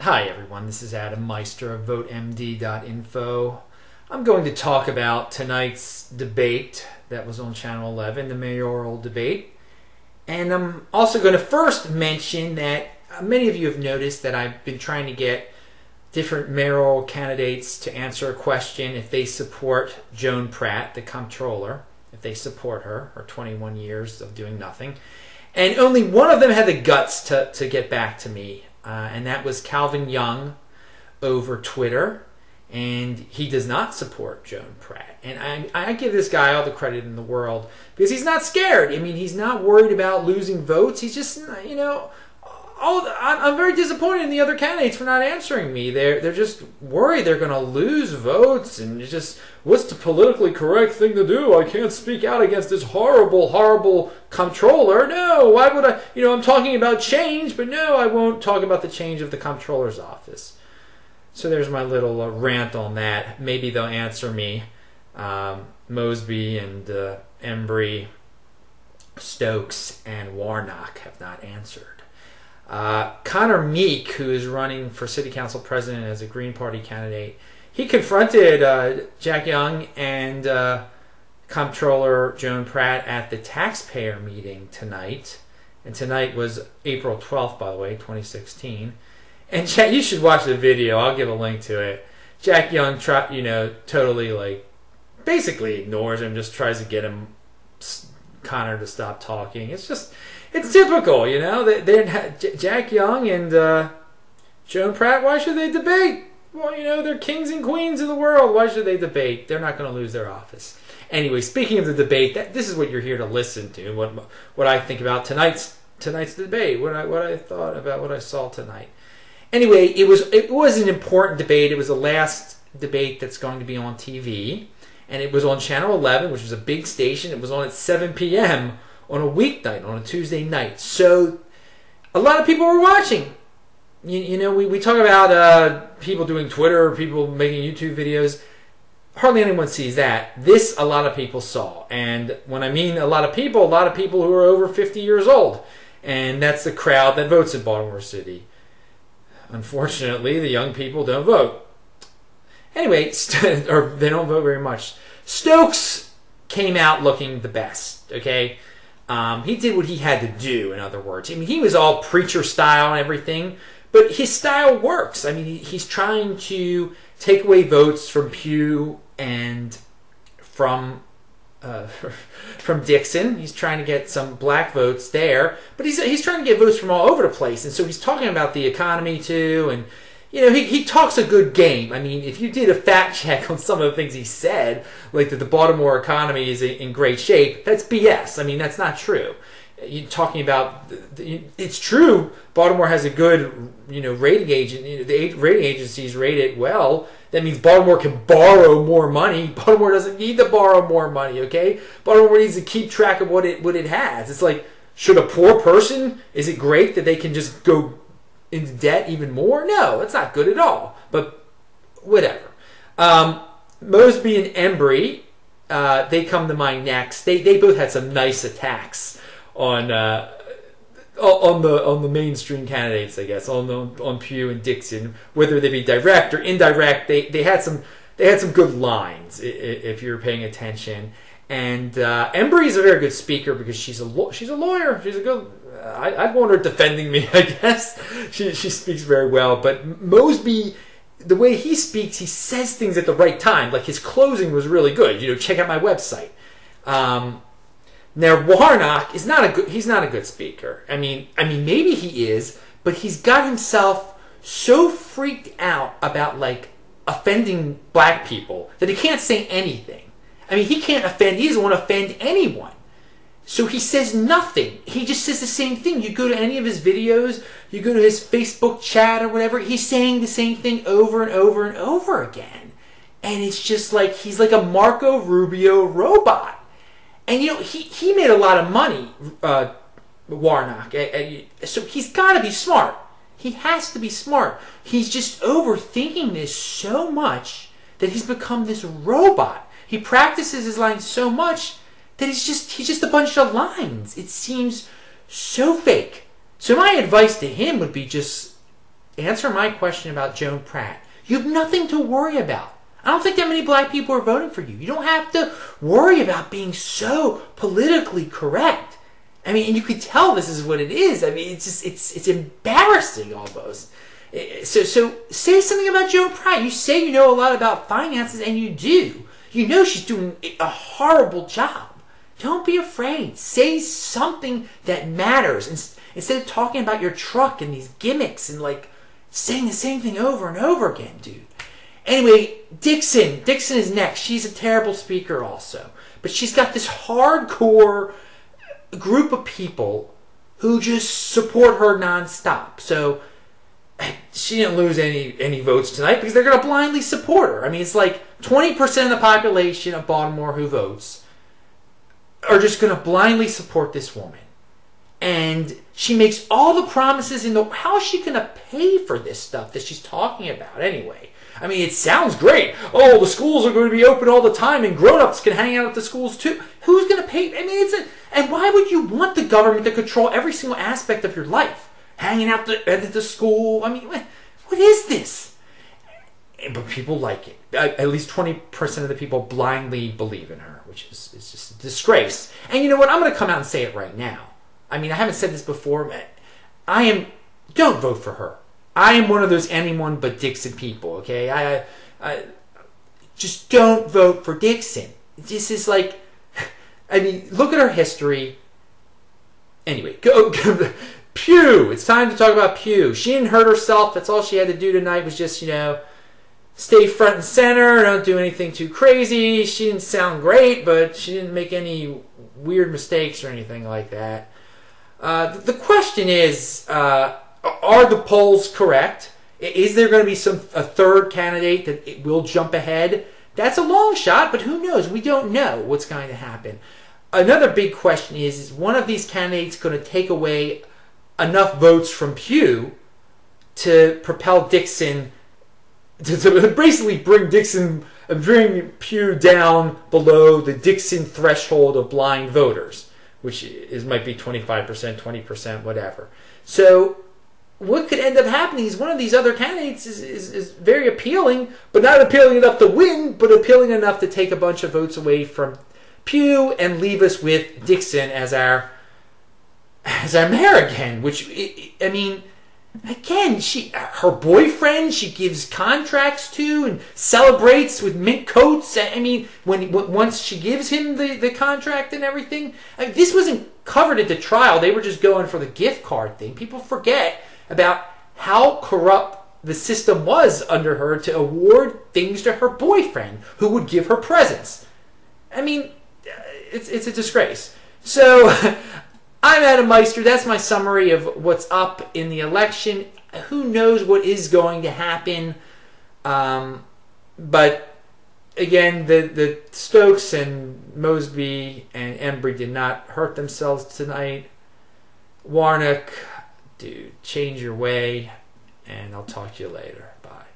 Hi everyone, this is Adam Meister of VoteMD.info. I'm going to talk about tonight's debate that was on Channel 11, the mayoral debate. And I'm also going to first mention that many of you have noticed that I've been trying to get different mayoral candidates to answer a question if they support Joan Pratt, the comptroller, if they support her 21 years of doing nothing. And only one of them had the guts to get back to me. And that was Calvin Young over Twitter, and he does not support Joan Pratt. And I give this guy all the credit in the world because he's not scared. I mean, he's not worried about losing votes. He's just, you know, I'm very disappointed in the other candidates for not answering me. They're just worried they're going to lose votes, and it's just, what's the politically correct thing to do? I can't speak out against this horrible, horrible comptroller. No, why would I? You know, I'm talking about change, but no, I won't talk about the change of the comptroller's office. So there's my little rant on that. Maybe they'll answer me. Mosby and Embry, Stokes, and Warnock have not answered. Connor Meek, who is running for city council president as a Green Party candidate, he confronted Jack Young and comptroller Joan Pratt at the taxpayer meeting tonight. And tonight was April 12th, by the way, 2016. And Jack, you should watch the video. I'll give a link to it. Jack Young, totally basically ignores him, just tries to get him, Connor, to stop talking. It's typical, you know. Jack Young and Joan Pratt, why should they debate? Well, you know, they're kings and queens of the world. Why should they debate? They're not going to lose their office. Anyway, speaking of the debate, this is what you're here to listen to. What I think about tonight's debate. What I thought about what I saw tonight. Anyway, it was an important debate. It was the last debate that's going to be on TV, and it was on Channel 11, which is a big station. It was on at 7 p.m. on a weeknight, on a Tuesday night. So a lot of people were watching. You know, we talk about people doing Twitter, people making YouTube videos. Hardly anyone sees that. This, a lot of people saw. And when I mean a lot of people who are over 50 years old. And that's the crowd that votes in Baltimore City. Unfortunately, the young people don't vote. Anyway, or they don't vote very much. Stokes came out looking the best, okay? He did what he had to do, in other words. I mean, he was all preacher style and everything, but his style works. I mean, he's trying to take away votes from Pew and from Dixon. He's trying to get some black votes there, but he's trying to get votes from all over the place. And so he's talking about the economy too, and you know, he talks a good game. I mean, if you did a fact check on some of the things he said, like that the Baltimore economy is in great shape, that's BS. I mean, that's not true. You're talking about, it's true, Baltimore has a good, rating agent. The rating agencies rate it well. That means Baltimore can borrow more money. Baltimore doesn't need to borrow more money, okay? Baltimore needs to keep track of what it has. It's like, should a poor person, is it great that they can just go into debt even more? No, it's not good at all. But whatever. Mosby and Embry, they come to mind next. They both had some nice attacks on the mainstream candidates, I guess, on Pew and Dixon, whether they be direct or indirect. They had some good lines if you're paying attention. And Embry is a very good speaker because she's a lawyer. She's a good. I'd want her defending me, I guess. She speaks very well. But Mosby, the way he speaks, he says things at the right time. Like his closing was really good. Check out my website. Now Warnock is he's not a good speaker. I mean maybe he is, but he's got himself so freaked out about offending black people that he can't say anything. I mean, he can't offend. He doesn't want to offend anyone. So he says nothing. He just says the same thing. You go to any of his videos, you go to his Facebook chat or whatever, he's saying the same thing over and over and over again. And it's just like he's like a Marco Rubio robot. And he made a lot of money, Warnock. So he's got to be smart. He has to be smart. He's just overthinking this so much that he's become this robot. He practices his lines so much that he's just a bunch of lines. It seems so fake. So my advice to him would be just answer my question about Joan Pratt. You have nothing to worry about. I don't think that many black people are voting for you. You don't have to worry about being so politically correct. I mean, and you could tell this is what it is. I mean, it's embarrassing almost. So say something about Joan Pratt. You say you know a lot about finances, and you do. You know she's doing a horrible job. Don't be afraid. Say something that matters. Instead of talking about your truck and these gimmicks and like saying the same thing over and over again, dude. Anyway, Dixon is next. She's a terrible speaker also. But she's got this hardcore group of people who just support her nonstop. So she didn't lose any votes tonight because they're going to blindly support her. I mean, it's like 20% of the population of Baltimore who votes are just going to blindly support this woman. And she makes all the promises in the... How is she going to pay for this stuff that she's talking about anyway? I mean, it sounds great. Oh, the schools are going to be open all the time and grown-ups can hang out at the schools too. Who's going to pay? I mean, and why would you want the government to control every single aspect of your life? Hanging out at the school? I mean, what is this? But people like it. At least 20% of the people blindly believe in her, which is just a disgrace. And you know what? I'm going to come out and say it right now. I mean, I haven't said this before. Don't vote for her. I am one of those anyone but Dixon people, okay? I just don't vote for Dixon. This is like, I mean, look at her history. Anyway, go Pew. It's time to talk about Pew. She didn't hurt herself. That's all she had to do tonight was just, stay front and center. Don't do anything too crazy. She didn't sound great, but she didn't make any weird mistakes or anything like that. The question is, are the polls correct? Is there going to be a third candidate that will jump ahead? That's a long shot, but who knows? We don't know what's going to happen. Another big question is one of these candidates going to take away enough votes from Pew to propel Dixon, to basically bring Pew down below the Dixon threshold of blind voters, which might be 25%, 20%, whatever. So what could end up happening is one of these other candidates is very appealing, but not appealing enough to win, but appealing enough to take a bunch of votes away from Pew and leave us with Dixon as our mayor again. Which, I mean, again, her boyfriend she gives contracts to and celebrates with mint coats. I mean, once she gives him the contract and everything, I mean, this wasn't covered at the trial. They were just going for the gift card thing. People forget about how corrupt the system was under her to award things to her boyfriend who would give her presents. I mean, it's a disgrace. So I'm Adam Meister. That's my summary of what's up in the election. Who knows what is going to happen? But again, the Stokes and Mosby and Embry did not hurt themselves tonight. Warnock, dude, change your way, and I'll talk to you later. Bye.